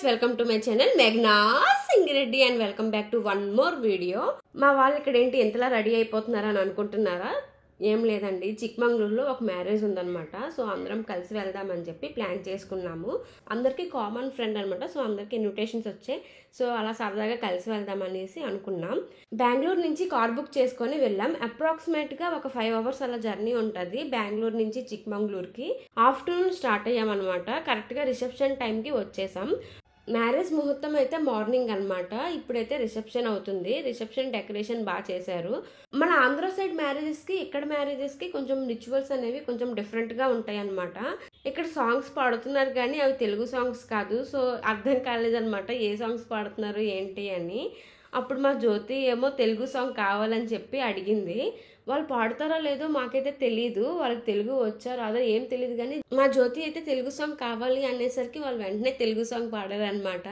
Welcome to my channel మేఘనా Singireddy and welcome back to one more video. మా వాళ్ళు ఇక్కడ ఏంటి ఎంతలా రెడీ అయిపోతున్నారా అని అనుకుంటున్నారా? ఏం లేదండి, చిక్మంగళూరులో ఒక మ్యారేజ్ ఉందన్నమాట. సో అందరం కలిసి వెళ్దామని చెప్పి ప్లాన్ చేసుకున్నాము. అందరికీ కామన్ ఫ్రెండ్ అనమాట. సో అందరికి ఇన్విటేషన్స్ వచ్చాయి. సో అలా సరదాగా కలిసి వెళ్దామనేసి అనుకున్నాం. బెంగళూరు నుంచి కార్ బుక్ చేసుకొని వెళ్ళాం. అప్రాక్సిమేట్గా ఒక 5 hours అలా జర్నీ ఉంటుంది బెంగళూరు నుంచి చిక్మంగళూరుకి. Afternoon start అయ్యామన్నమాట. కరెక్ట్గా రిసెప్షన్ టైంకి వచ్చేసాం. మ్యారేజ్ ముహూర్తం అయితే మార్నింగ్ అనమాట. ఇప్పుడైతే రిసెప్షన్ అవుతుంది. రిసెప్షన్ డెకరేషన్ బాగా చేశారు. మన ఆంధ్ర సైడ్ మ్యారేజెస్కి ఇక్కడ మ్యారేజెస్కి కొంచెం రిచువల్స్ అనేవి కొంచెం డిఫరెంట్గా ఉంటాయి అనమాట. ఇక్కడ సాంగ్స్ పాడుతున్నారు కానీ అవి తెలుగు సాంగ్స్ కాదు. సో అర్థం కాలేదనమాట ఏ సాంగ్స్ పాడుతున్నారు ఏంటి అని. అప్పుడు మా జ్యోతి ఏమో తెలుగు సాంగ్ కావాలని చెప్పి అడిగింది. వాళ్ళు పాడతారో లేదో మాకైతే తెలీదు. వాళ్ళకి తెలుగు వచ్చా రాదో ఏం తెలియదు, కానీ మా జ్యోతి అయితే తెలుగు సాంగ్ కావాలి అనేసరికి వాళ్ళు వెంటనే తెలుగు సాంగ్ పాడారు అనమాట.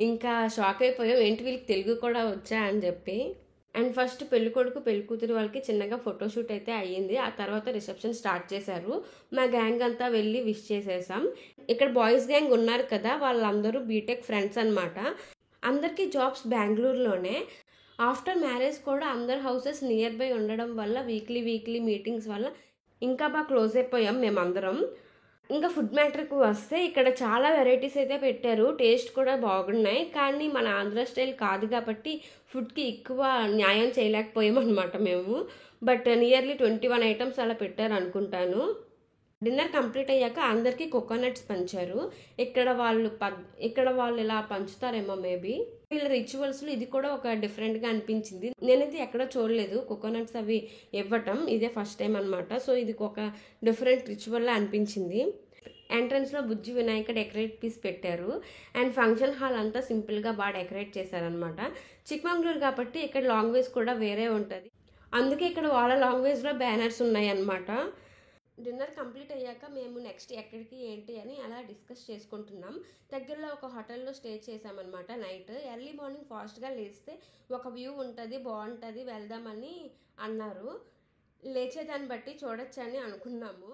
ఇంకా షాక్ అయిపోయాం, ఏంటి వీళ్ళకి తెలుగు కూడా వచ్చా అని చెప్పి. అండ్ ఫస్ట్ పెళ్లి కొడుకు పెళ్లి కూతురు వాళ్ళకి చిన్నగా ఫోటోషూట్ అయితే అయ్యింది. ఆ తర్వాత రిసెప్షన్ స్టార్ట్ చేశారు. మా గ్యాంగ్ అంతా వెళ్ళి విష్ చేసేసాం. ఇక్కడ బాయ్స్ గ్యాంగ్ ఉన్నారు కదా, వాళ్ళందరూ బీటెక్ ఫ్రెండ్స్ అనమాట. అందరికీ జాబ్స్ బెంగళూరులోనే. ఆఫ్టర్ మ్యారేజ్ కూడా అందరు హౌసెస్ నియర్ బై ఉండడం వల్ల వీక్లీ మీటింగ్స్ వల్ల ఇంకా బాగా క్లోజ్ అయిపోయాం మేమందరం. ఇంకా ఫుడ్ మ్యాటర్కి వస్తే ఇక్కడ చాలా వెరైటీస్ అయితే పెట్టారు. టేస్ట్ కూడా బాగున్నాయి, కానీ మన ఆంధ్ర స్టైల్ కాదు కాబట్టి ఫుడ్కి ఎక్కువ న్యాయం చేయలేకపోయామన్నమాట మేము. బట్ నియర్లీ 21 items అలా పెట్టారు అనుకుంటాను. డిన్నర్ కంప్లీట్ అయ్యాక అందరికీ కోకోనట్స్ పంచారు. ఇక్కడ వాళ్ళు ఇలా పంచుతారేమో మేబీ. వీళ్ళ రిచువల్స్లో ఇది కూడా ఒక డిఫరెంట్గా అనిపించింది. నేనైతే ఎక్కడ చూడలేదు కోకోనట్స్ అవి ఇవ్వటం, ఇదే ఫస్ట్ టైం అనమాట. సో ఇది ఒక డిఫరెంట్ రిచువల్లా అనిపించింది. ఎంట్రన్స్లో బుజ్జి వినాయక డెకరేట్ పీస్ పెట్టారు. అండ్ ఫంక్షన్ హాల్ అంతా సింపుల్గా బాగా డెకరేట్ చేశారనమాట. చిక్మంగళూరు కాబట్టి ఇక్కడ లాంగ్వేజ్ కూడా వేరే ఉంటుంది, అందుకే ఇక్కడ వాళ్ళ లాంగ్వేజ్లో బ్యానర్స్ ఉన్నాయి అన్నమాట. డిన్నర్ కంప్లీట్ అయ్యాక మేము నెక్స్ట్ ఎక్కడికి ఏంటి అని అలా డిస్కస్ చేసుకుంటున్నాం. దగ్గరలో ఒక హోటల్లో స్టే చేసామన్నమాట నైట్. ఎర్లీ మార్నింగ్ ఫాస్ట్గా లేస్తే ఒక వ్యూ ఉంటుంది, బాగుంటుంది, వెళ్దామని అన్నారు. లేచేదాన్ని బట్టి చూడొచ్చని అనుకున్నాము.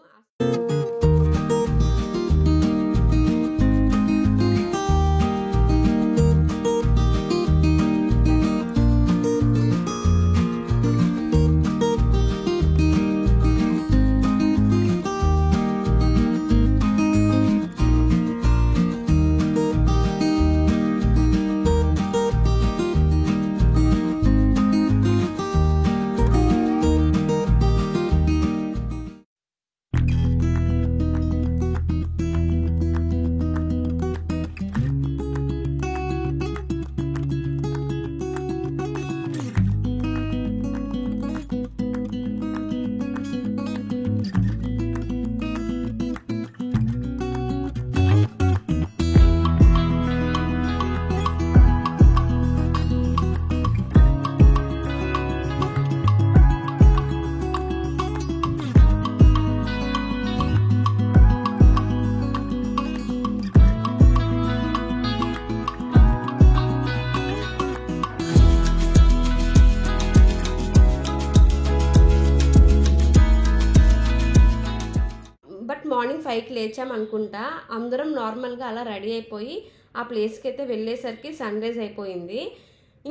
మార్నింగ్ 5కి లేచామనుకుంటా. అందరం నార్మల్గా అలా రెడీ అయిపోయి ఆ ప్లేస్కి అయితే వెళ్ళేసరికి సన్ రైజ్ అయిపోయింది.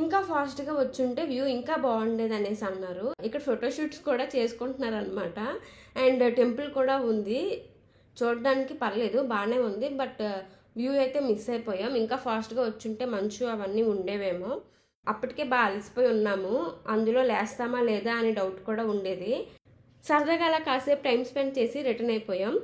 ఇంకా ఫాస్ట్గా వచ్చుంటే వ్యూ ఇంకా బాగుండేది అనేసి అన్నారు. ఇక్కడ ఫోటోషూట్స్ కూడా చేసుకుంటున్నారు అనమాట. అండ్ టెంపుల్ కూడా ఉంది, చూడడానికి పర్లేదు, బాగానే ఉంది. బట్ వ్యూ అయితే మిస్ అయిపోయాం. ఇంకా ఫాస్ట్గా వచ్చుంటే మంచు అవన్నీ ఉండేవేమో. అప్పటికే బాగా అలసిపోయి ఉన్నాము, అందులో లేస్తామా లేదా అని డౌట్ కూడా ఉండేది. సరదాగా అలా కాసేపు టైం స్పెండ్ చేసి రిటర్న్ అయిపోయాం.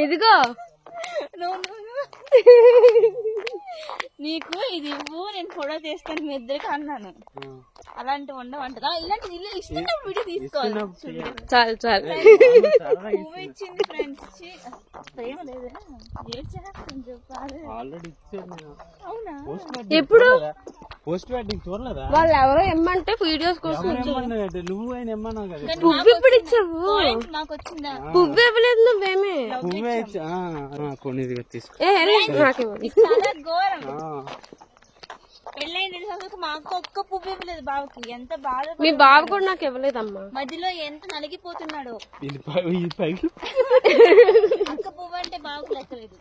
ఇదిగో నీకు ఇది ఇవ్వు, నేను ఫోటో తీస్తాను మీ ఇద్దరికి అన్నాను. అలాంటి ఉండవంటదా? ఇలాంటి ఇల్లు ఇస్తున్నా వీడియో తీసుకోవాలి. చాలు చాలు పువ్వు ఇచ్చింది ఫ్రెండ్స్, ప్రేమ లేదా? చెప్పాలి. అవునా? ఎప్పుడు పోస్ట్ వెడ్డింగ్ చూడలేదా? వాళ్ళు ఎవరో ఎమ్మంటే వీడియోస్ కోసం నువ్వు ఆయన ఎమ్మన్నావు కదా. పువ్వు ఇప్పుడు ఇచ్చావు, మాకు వచ్చిందా? పువ్వు ఇవ్వలేదు నువ్వేమే. పువ్వే కొనిదిగా తీసుకో. చాలా ఘోరం. పెళ్ళైన మాకు ఒక్క పువ్వు ఇవ్వలేదు బావకి. ఎంత బాధ. మీ బావ కూడా నాకు ఇవ్వలేదమ్మా. మధ్యలో ఎంత నలిగిపోతున్నాడు. అక్క పువ్వు అంటే బావకు లెక్కలేదు.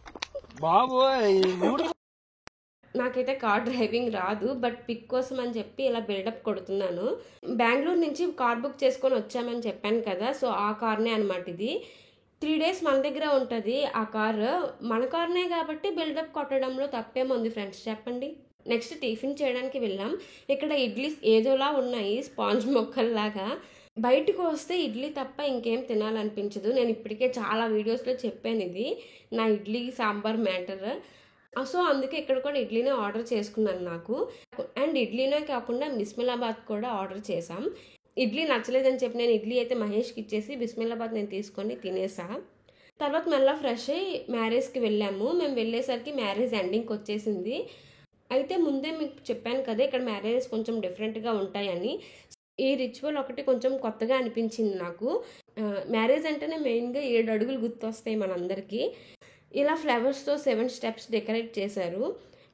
బాబు నాకైతే కార్ డ్రైవింగ్ రాదు, బట్ పిక్ కోసం అని చెప్పి ఇలా బిల్డప్ కొడుతున్నాను. బెంగళూరు నుంచి కార్ బుక్ చేసుకొని వచ్చామని చెప్పాను కదా, సో ఆ కార్నే అనమాట ఇది. 3 days మన దగ్గర ఉంటుంది ఆ కార్. మన కార్నే కాబట్టి బిల్డప్ కొట్టడంలో తప్పేముంది ఫ్రెండ్స్ చెప్పండి. నెక్స్ట్ టిఫిన్ చేయడానికి వెళ్ళాం. ఇక్కడ ఇడ్లీస్ ఏదోలా ఉన్నాయి, స్పాంజ్ మొక్కల్లాగా. బయటకు వస్తే ఇడ్లీ తప్ప ఇంకేం తినాలనిపించదు. నేను ఇప్పటికే చాలా వీడియోస్లో చెప్పాను ఇది నా ఇడ్లీ సాంబార్ మ్యాటర్. సో అందుకే ఇక్కడ కూడా ఇడ్లీనే ఆర్డర్ చేసుకున్నాను నాకు. అండ్ ఇడ్లీనే కాకుండా బిస్మిల్లాబాద్ కూడా ఆర్డర్ చేసాం. ఇడ్లీ నచ్చలేదని చెప్పి నేను ఇడ్లీ అయితే మహేష్కి ఇచ్చేసి బిస్మిల్లాబాద్ నేను తీసుకొని తినేసా. తర్వాత మళ్ళీ ఫ్రెష్ అయ్యి మ్యారేజ్కి వెళ్ళాము. మేము వెళ్ళేసరికి మ్యారేజ్ ఎండింగ్కి వచ్చేసింది. అయితే ముందే మీకు చెప్పాను కదా ఇక్కడ మ్యారేజెస్ కొంచెం డిఫరెంట్గా ఉంటాయని. ఈ రిచువల్ ఒకటి కొంచెం కొత్తగా అనిపించింది నాకు. మ్యారేజ్ అంటేనే మెయిన్గా 7 అడుగులు గుర్తొస్తాయి మనందరికీ. ఇలా ఫ్లవర్స్తో 7 steps డెకరేట్ చేశారు.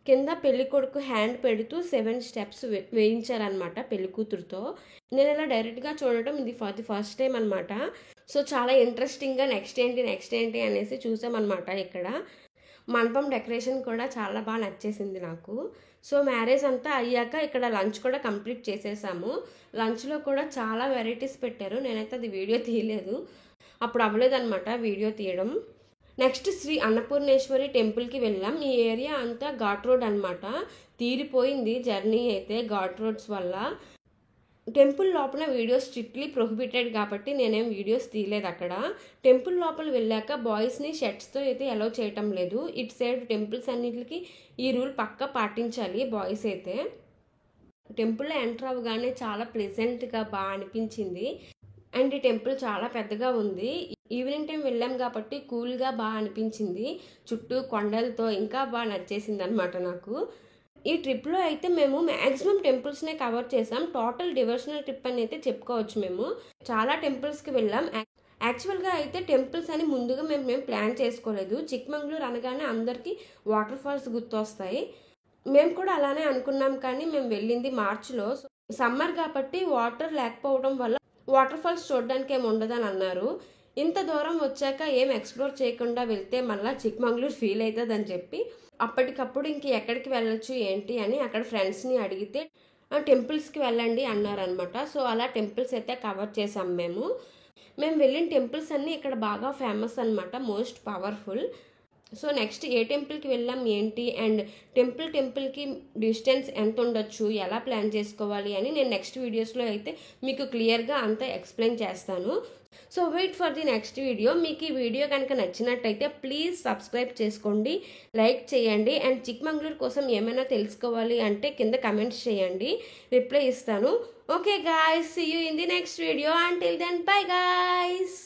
కింద పెళ్లి కొడుకు హ్యాండ్ పెడుతూ 7 steps వేయించారనమాట పెళ్లి కూతురుతో. నేను ఇలా డైరెక్ట్గా చూడటం ఇది ఫర్ ది ఫస్ట్ టైం అనమాట. సో చాలా ఇంట్రెస్టింగ్గా నెక్స్ట్ ఏంటి అనేసి చూసామన్నమాట. ఇక్కడ మండపం డెకరేషన్ కూడా చాలా బాగా నచ్చేసింది నాకు. సో మ్యారేజ్ అంతా అయ్యాక ఇక్కడ లంచ్ కూడా కంప్లీట్ చేసేసాము. లంచ్లో కూడా చాలా వెరైటీస్ పెట్టారు. నేనైతే అది వీడియో తీయలేదు, అప్పుడు అవ్వలేదన్నమాట వీడియో తీయడం. నెక్స్ట్ శ్రీ అన్నపూర్ణేశ్వరి టెంపుల్కి వెళ్ళాం. ఈ ఏరియా అంతా ఘాట్ రోడ్ అనమాట. తీరిపోయింది జర్నీ అయితే ఘాట్ రోడ్స్ వల్ల. టెంపుల్ లోపల వీడియోస్ స్ట్రిక్ట్లీ ప్రొహిబిటెడ్ కాబట్టి నేనేం వీడియోస్ తీయలేదు అక్కడ. టెంపుల్ లోపల వెళ్ళాక బాయ్స్ని షర్ట్స్తో అయితే అలౌ చేయటం లేదు. ఇటు సైడ్ టెంపుల్స్ అన్నిటికీ ఈ రూల్ పక్కా పాటించాలి బాయ్స్ అయితే. టెంపుల్లో ఎంటర్ అవ్వగానే చాలా ప్లెజెంట్గా బాగా అనిపించింది. అండ్ ఈ టెంపుల్ చాలా పెద్దగా ఉంది. ఈవినింగ్ టైం వెళ్ళాం కాబట్టి కూల్గా బాగా అనిపించింది. చుట్టూ కొండలతో ఇంకా బాగా నచ్చేసింది అనమాట నాకు. ఈ ట్రిప్లో అయితే మేము మ్యాక్సిమం టెంపుల్స్నే కవర్ చేసాం. టోటల్ డివోషనల్ ట్రిప్ అని అయితే చెప్పుకోవచ్చు. మేము చాలా టెంపుల్స్కి వెళ్ళాం. యాక్చువల్గా అయితే టెంపుల్స్ అని ముందుగా మేము ప్లాన్ చేసుకోలేదు. చిక్మంగళూరు అనగానే అందరికీ వాటర్ ఫాల్స్ గుర్తొస్తాయి. మేము కూడా అలానే అనుకున్నాం, కానీ మేము వెళ్ళింది మార్చిలో. సమ్మర్ కాబట్టి వాటర్ లేకపోవడం వల్ల వాటర్ ఫాల్స్ చూడడానికి ఏమి ఉండదని అన్నారు. ఇంత దూరం వచ్చాక ఏం ఎక్స్ప్లోర్ చేయకుండా వెళ్తే మళ్ళీ చిక్మంగళూరు ఫీల్ అవుతుంది అని చెప్పి అప్పటికప్పుడు ఇంక ఎక్కడికి వెళ్ళొచ్చు ఏంటి అని అక్కడ ఫ్రెండ్స్ని అడిగితే టెంపుల్స్కి వెళ్ళండి అన్నారనమాట. సో అలా టెంపుల్స్ అయితే కవర్ చేసాం మేము వెళ్ళిన టెంపుల్స్ అన్నీ ఇక్కడ బాగా ఫేమస్ అనమాట, మోస్ట్ పవర్ఫుల్. సో నెక్స్ట్ ఏ టెంపుల్కి వెళ్ళాం ఏంటి అండ్ టెంపుల్కి డిస్టెన్స్ ఎంత ఉండొచ్చు, ఎలా ప్లాన్ చేసుకోవాలి అని నేను నెక్స్ట్ వీడియోస్లో అయితే మీకు క్లియర్గా అంతా ఎక్స్ప్లెయిన్ చేస్తాను. So wait for the next video. మీకు ఈ వీడియో కనుక నచ్చినట్టయితే ప్లీజ్ సబ్స్క్రైబ్ చేసుకోండి, లైక్ చేయండి అండ్ చిక్మంగళూరు కోసం ఏమైనా తెలుసుకోవాలి అంటే కింద కమెంట్స్ చేయండి, రిప్లై ఇస్తాను. Okay guys, see you in the next video. Until then bye guys.